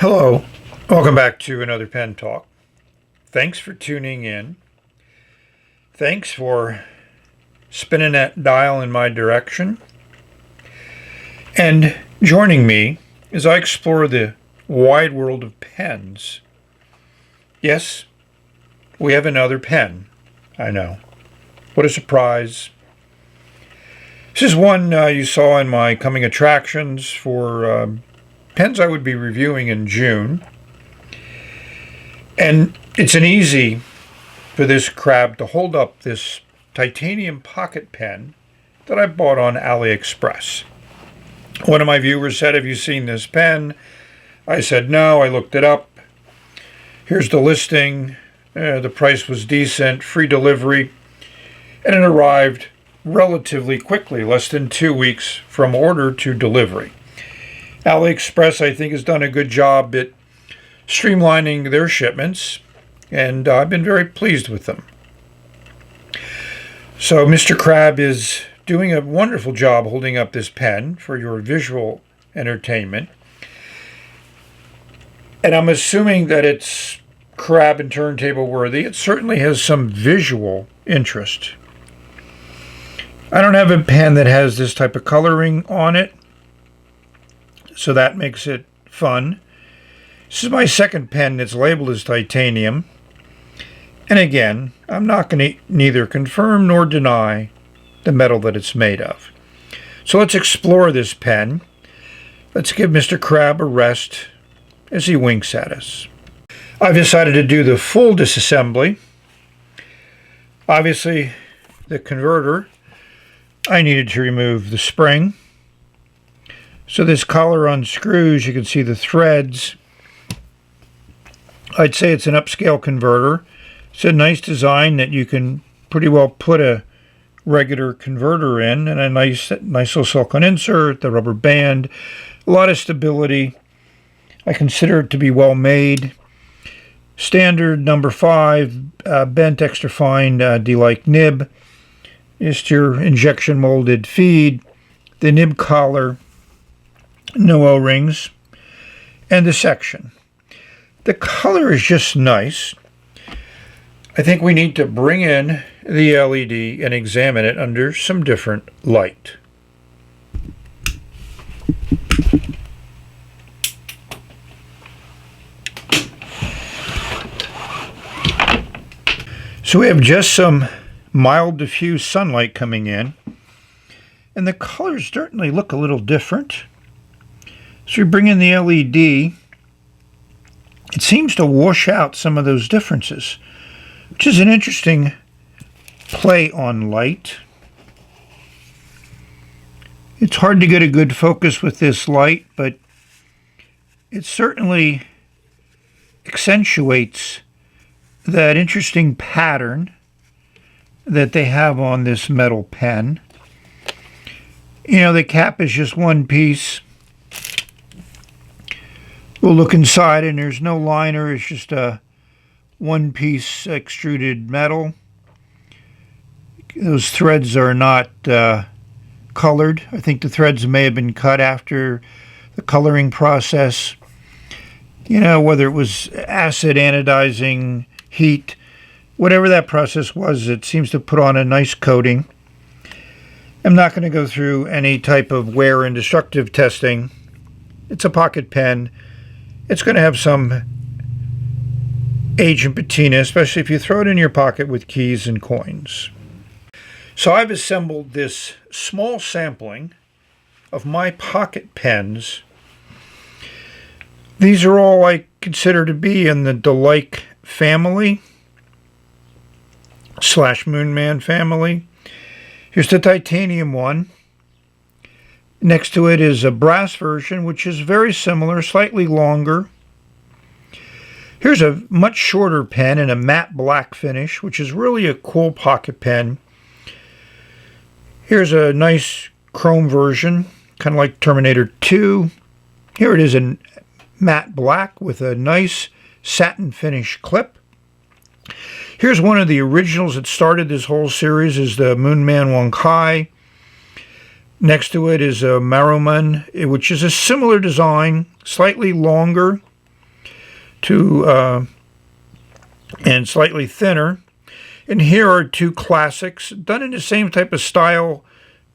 Hello, welcome back to another Pen Talk. Thanks for tuning in. Thanks for spinning that dial in my direction and joining me as I explore the wide world of pens. Yes, we have another pen. I know. What a surprise. This is one you saw in my coming attractions for pens I would be reviewing in June. And it's an easy for this crab to hold up this titanium pocket pen that I bought on AliExpress. One of my viewers said, "Have you seen this pen?" I said, "No, I looked it up. Here's the listing. The price was decent, free delivery, and it arrived relatively quickly, less than 2 weeks from order to delivery." AliExpress, I think, has done a good job at streamlining their shipments, and I've been very pleased with them. So Mr. Crab is doing a wonderful job holding up this pen for your visual entertainment. And I'm assuming that it's crab and turntable worthy. It certainly has some visual interest. I don't have a pen that has this type of coloring on it, so that makes it fun. This is my second pen that's labeled as titanium. And again, I'm not going to neither confirm nor deny the metal that it's made of. So let's explore this pen. Let's give Mr. Crab a rest as he winks at us. I've decided to do the full disassembly. Obviously, the converter, I needed to remove the spring. So this collar unscrews, you can see the threads. I'd say it's an upscale converter. It's a nice design that you can pretty well put a regular converter in, and a nice little silicone insert, the rubber band, a lot of stability. I consider it to be well made. Standard number 5, bent extra fine Delike nib. Just your injection molded feed, the nib collar, no O-rings, and the section. The color is just nice. I think we need to bring in the LED and examine it under some different light. So we have just some mild diffuse sunlight coming in, and the colors certainly look a little different. So we bring in the LED. It seems to wash out some of those differences, which is an interesting play on light. It's hard to get a good focus with this light, but it certainly accentuates that interesting pattern that they have on this metal pen. You know, the cap is just one piece. We'll look inside, and there's no liner. It's just a one-piece extruded metal. Those threads are not colored. I think the threads may have been cut after the coloring process. You know, whether it was acid anodizing, heat, whatever that process was, it seems to put on a nice coating. I'm not going to go through any type of wear and destructive testing. It's a pocket pen. It's going to have some age and patina, especially if you throw it in your pocket with keys and coins. So I've assembled this small sampling of my pocket pens. These are all I consider to be in the Delike family / Moonman family. Here's the titanium one. Next to it is a brass version, which is very similar, slightly longer. Here's a much shorter pen in a matte black finish, which is really a cool pocket pen. Here's a nice chrome version, kind of like Terminator 2. Here it is in matte black with a nice satin finish clip. Here's one of the originals that started this whole series, is the Moonman Wonkai. Next to it is a Maruman, which is a similar design, slightly longer. and slightly thinner. And here are two classics done in the same type of style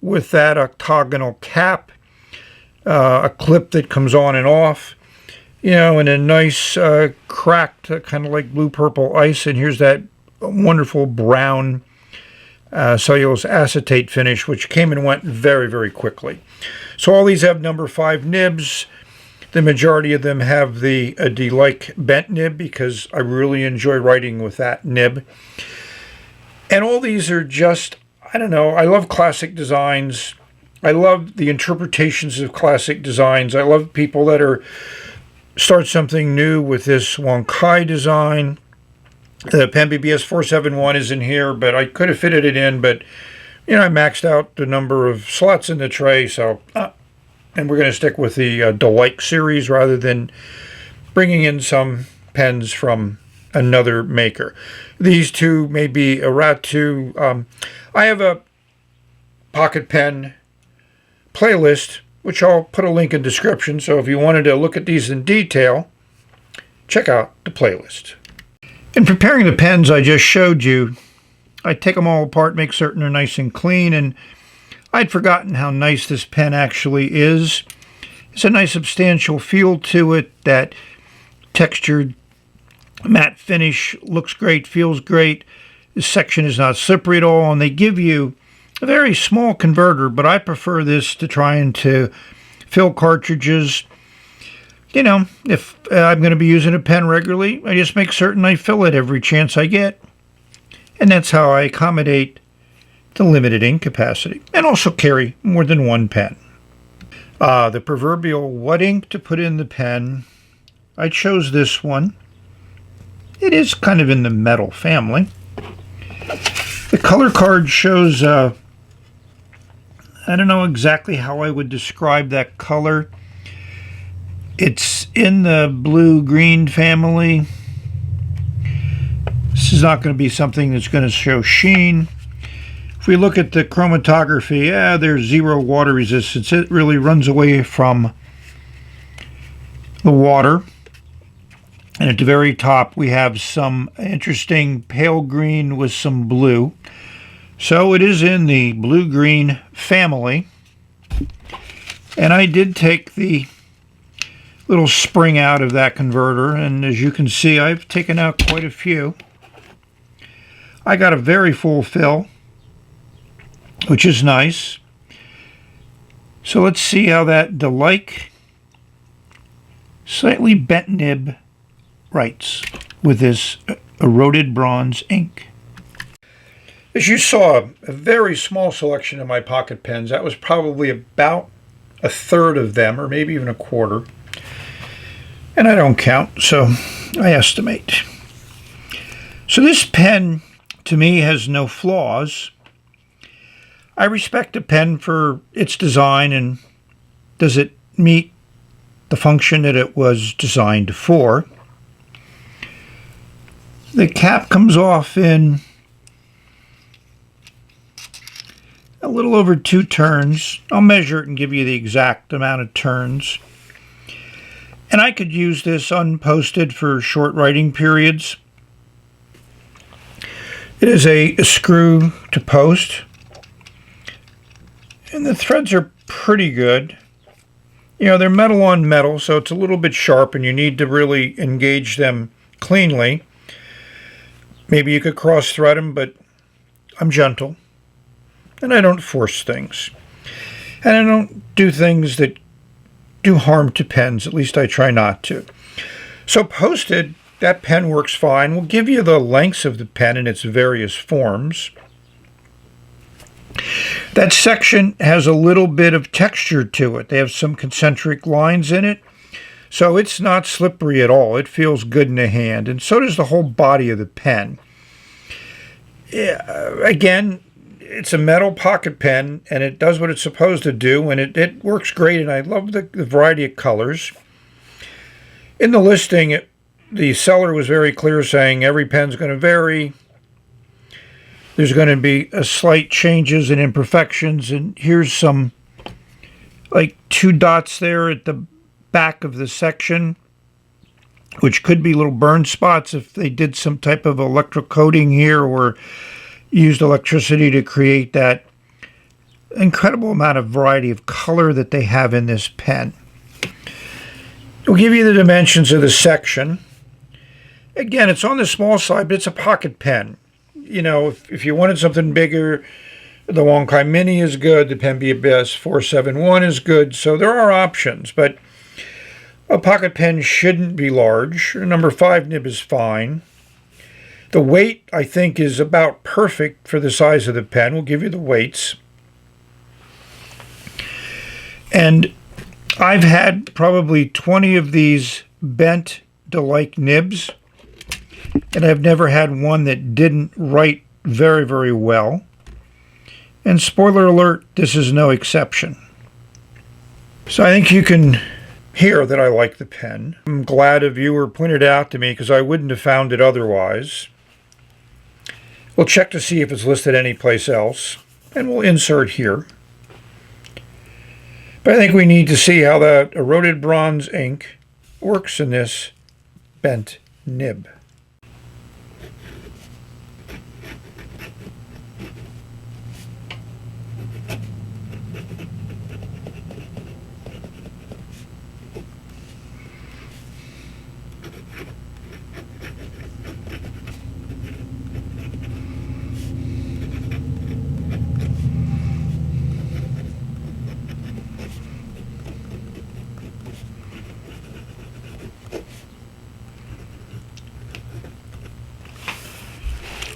with that octagonal cap, a clip that comes on and off, and a nice cracked kind of like blue-purple ice. And here's that wonderful brown cellulose acetate finish, which came and went very, very quickly. So all these have number 5 nibs. The majority of them have the Delike bent nib because I really enjoy writing with that nib. And all these are just, I don't know, I love classic designs. I love the interpretations of classic designs. I love people that start something new with this Wonkai design. The Pen BBS 471 is in here, but I could have fitted it in, but I maxed out the number of slots in the tray, so and we're going to stick with the Delike series rather than bringing in some pens from another maker. These two may be a route to. I have a pocket pen playlist, which I'll put a link in the description, so if you wanted to look at these in detail, check out the playlist. In preparing the pens I just showed you, I take them all apart, make certain they're nice and clean, and I'd forgotten how nice this pen actually is. It's a nice substantial feel to it. That textured matte finish looks great, feels great. This section is not slippery at all, and they give you a very small converter, but I prefer this to trying to fill cartridges. If I'm going to be using a pen regularly, I just make certain I fill it every chance I get. And that's how I accommodate the limited ink capacity, and also carry more than one pen. The proverbial what ink to put in the pen, I chose this one. It is kind of in the metal family. The color card shows, I don't know exactly how I would describe that color. It's in the blue-green family. This is not going to be something that's going to show sheen. If we look at the chromatography, there's 0 water resistance. It really runs away from the water. And at the very top, we have some interesting pale green with some blue. So it is in the blue-green family. And I did take the little spring out of that converter, and as you can see, I've taken out quite a few. I got a very full fill, which is nice. So let's see how that Delike slightly bent nib writes with this eroded bronze ink. As you saw, a very small selection of my pocket pens. That was probably about a third of them, or maybe even a quarter. And I don't count, so I estimate. So this pen, to me, has no flaws. I respect a pen for its design, and does it meet the function that it was designed for. The cap comes off in a little over 2 turns. I'll measure it and give you the exact amount of turns. And I could use this unposted for short writing periods. It is a screw to post. And the threads are pretty good. They're metal on metal, so it's a little bit sharp and you need to really engage them cleanly. Maybe you could cross thread them, but I'm gentle. And I don't force things. And I don't do things that do harm to pens. At least I try not to. So posted, that pen works fine. We'll give you the lengths of the pen in its various forms. That section has a little bit of texture to it. They have some concentric lines in it. So it's not slippery at all. It feels good in the hand. And so does the whole body of the pen. Again, it's a metal pocket pen, and it does what it's supposed to do, and it works great, and I love the variety of colors. In the listing, the seller was very clear, saying every pen's going to vary. There's going to be slight changes and imperfections, and here's some, like 2 dots there at the back of the section. which could be little burn spots if they did some type of electrocoating here or used electricity to create that incredible amount of variety of color that they have in this pen. We'll give you the dimensions of the section. Again, it's on the small side, but it's a pocket pen. You know, if you wanted something bigger, the Wonkai Mini is good. The Pen BS 471 is good. So there are options, but a pocket pen shouldn't be large. Number 5 nib is fine. The weight, I think, is about perfect for the size of the pen. We'll give you the weights. And I've had probably 20 of these bent Delike nibs, and I've never had one that didn't write very, very well. And spoiler alert, this is no exception. So I think you can hear that I like the pen. I'm glad a viewer pointed it out to me because I wouldn't have found it otherwise. We'll check to see if it's listed anyplace else, and we'll insert here. But I think we need to see how that eroded bronze ink works in this bent nib.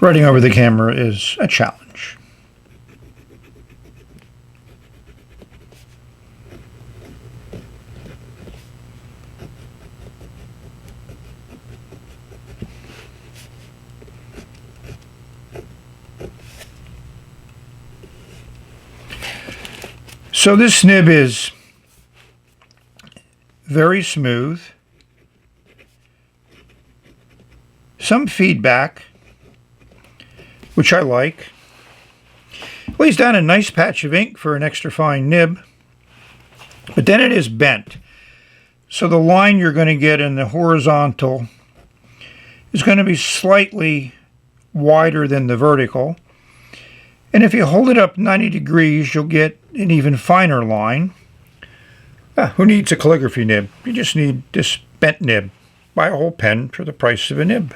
Writing over the camera is a challenge. So this nib is very smooth. Some feedback, which I like. Lays down a nice patch of ink for an extra fine nib, but then it is bent. So the line you're going to get in the horizontal is going to be slightly wider than the vertical. And if you hold it up 90 degrees, you'll get an even finer line. Who needs a calligraphy nib? You just need this bent nib. Buy a whole pen for the price of a nib.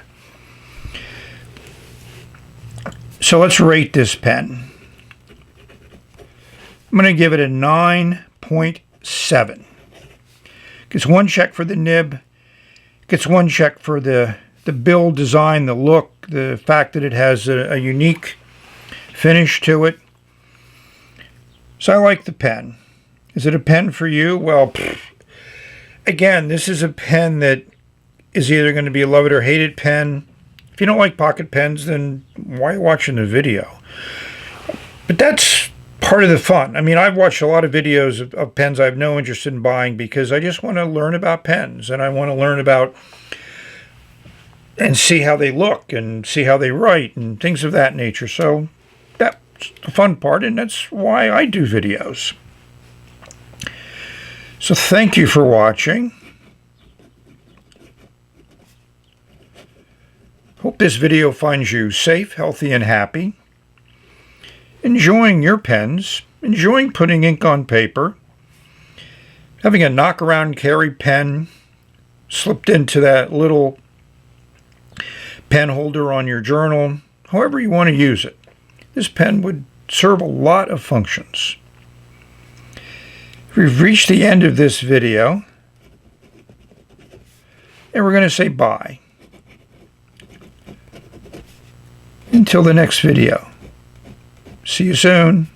So let's rate this pen. I'm going to give it a 9.7. Gets 1 check for the nib. Gets 1 check for the build design, the look, the fact that it has a unique finish to it. So I like the pen. Is it a pen for you? Well, again, this is a pen that is either going to be a love it or hate it pen. If you don't like pocket pens, then why are you watching the video? But that's part of the fun. I mean, I've watched a lot of videos of pens I have no interest in buying because I just want to learn about pens, and I want to learn about and see how they look and see how they write and things of that nature. So that's the fun part, and that's why I do videos. So thank you for watching. Hope this video finds you safe, healthy, and happy. Enjoying your pens, enjoying putting ink on paper, having a knock-around carry pen slipped into that little pen holder on your journal, however you want to use it. This pen would serve a lot of functions. We've reached the end of this video, and we're going to say bye. Until the next video. See you soon.